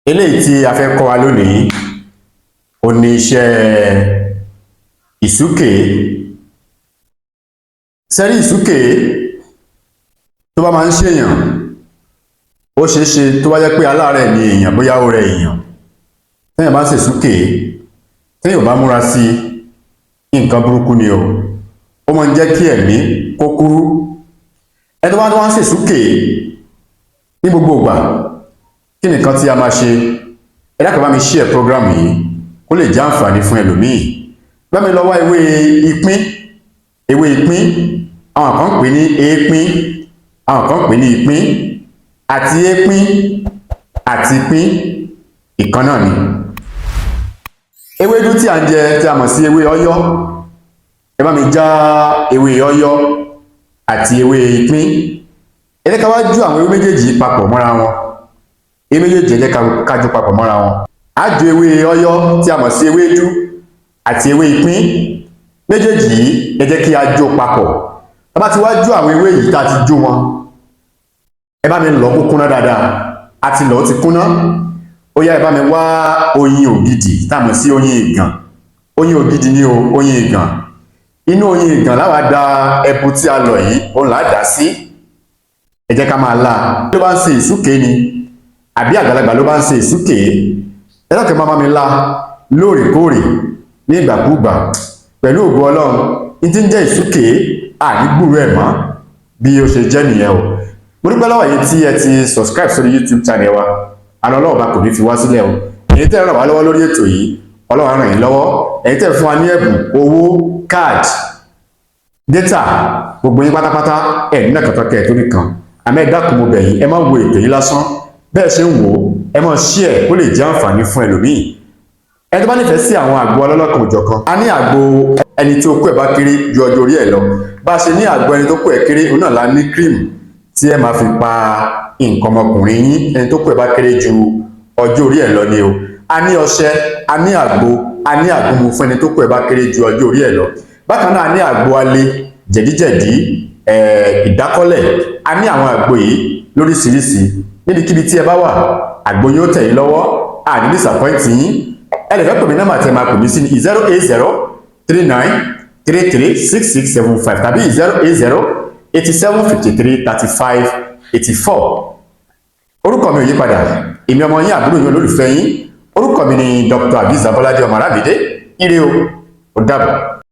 Eléyìí tí a fẹ́ kọ́ wa lónìí ó ní iṣẹ́ ìsúkè. Sẹ́rí ìsúkè tó bá máa ń ṣèyàn, ó ṣeé ṣe tó bá jẹ́ pé aláàárẹ̀ ni èèyàn, bóyá ó rẹ èèyàn, téèyàn bá ṣe ìsúkè, téèyàn bá múra sí nǹkan burúkú ni o. Ó máa ń jẹ́ kí ẹ̀mí kó kúrú. Ẹni tó bá ń ṣe ìsúkè ní gbogbo ìgbà, kí nìkan tí a máa ṣe? Ẹ dákun bá mi share program yìí kó lè jẹ́ àǹfààní fún ẹlòmíì. Bá mi lọ wá ewé ìpín. Ewé ìpín, àwọn kan pè ní èépín, àwọn kan pè ní ìpín, àti èépín àti ìpín ìkan náà ni. Ewédú tí à ń jẹ tí a mọ̀ sí ewé ọ̀yọ́, ẹ bá mi já ewé ọ̀yọ́ àti ewé ìpín. Ẹ jẹ́ ká wá jú àwọn ewé méjèèjì papọ̀ mọ́ra wọn. Ewé méjèèjì ẹ jẹ́ ká jú papọ̀ mọ́ra wọn. Á ju ewé ọ̀yọ́ tí a mọ̀ sí ewédú àti ewé ìpín. Méjèèjì yìí ẹ jẹ́ kí a jó papọ̀. Tá bá ti wá jú àwọn ewé yìí tá a ti jó wọn, ẹ bá mi lọ̀ kó kúnná dáadáa. A ti lọ̀ ó ti kúnná. Ó yá ẹ bá mi wá oyin ògidì tá a mọ̀ sí oyin ìgàn. Oyin ògidì ni o, oyin ìgàn. Inú oyin ìgàn láwa da ẹbu tí a lọ̀ yìí, òun là á dà sí. Ẹ jẹ́ ká máa lá. Ló bá ń ṣe ìsúkè ni, àbí àgbàlagbà ló bá ń ṣe ìsúkè, ẹ dákun máa bá mi lá lóòrèkóòrè ní ìgbàkúùgbà. Pẹ̀lú ògo Ọlọ́run, ní tí ń jẹ́ ìsúkè ànígbùrú ẹ̀ mọ́ bí ó ṣe jẹ́ nìyẹn o. Mo dúpẹ́ lọ́wọ́ yín tí ẹ ti subscribe sórí YouTube channel wa. Àná Ọlọ́run bá kò ní fi wá sílẹ̀ o. Ẹ̀yin tẹ́ ràn wá lọ́wọ́ lórí ètò yìí, Ọlọ́run á ràn yín lọ́wọ́. Ẹ̀yin tẹ́ fún wa ní ẹ̀bùn owó, card, data, gbogbo yín pátápátá ẹ̀ nínú ẹ̀kọ́tọ́ kẹ̀ tó nìkan. Àmọ́ ẹ dákun mo bẹ̀ yín, ẹ má wo ètò yìí lásán. Bẹ́ẹ̀ ṣe ń wò ó, ẹ má share kó lè jẹ́ àǹfààní fún ẹlòmíì. Ẹni tó bá nífẹ̀ẹ́ sí àwọn àgbo ọlọ́lọ́kan òjọ̀kan, a ní àgbo ẹni tí okó ẹ̀ bá kéré ju ọjọ́ orí ẹ̀ lọ. Bá a ṣe ní àgbo ẹni tó kó ẹ̀ kéré, òun náà la ní cream tí ẹ máa fi pa nǹkan ọmọkùnrin yín, ẹni tó kó ẹ̀ bá kéré ju ọjọ́ orí ẹ̀ lọ ni o. A ní ọṣẹ, a ní àgbo, a ní àgúnmu fún ẹni tó kó ẹ̀ bá kéré ju ọjọ́ orí ẹ̀ lọ. Bákan náà a ní àgbo alẹ́, jẹ̀díjẹ̀dí, ìdákọ́lẹ̀. A ní àwọn àgbo yìí lóríṣiríṣi. Níbikíbi tí ẹ bá wà, àgbo yóò tẹ̀ yín lọ́wọ́, àní disappoint yín. Ẹ lè fẹ́ pè mí nọ́mbà tí ẹ máa pè mí sí ní 08039336675 tàbí 08087533584. Orúkọ mi ò yí padà, èmi ọmọ yín àbúrò yín olólùfẹ́ yín. Orúkọ mi ni Dr. Aviz Abolade Ọmọ Arábìdé. Ire o, ó dàbọ̀.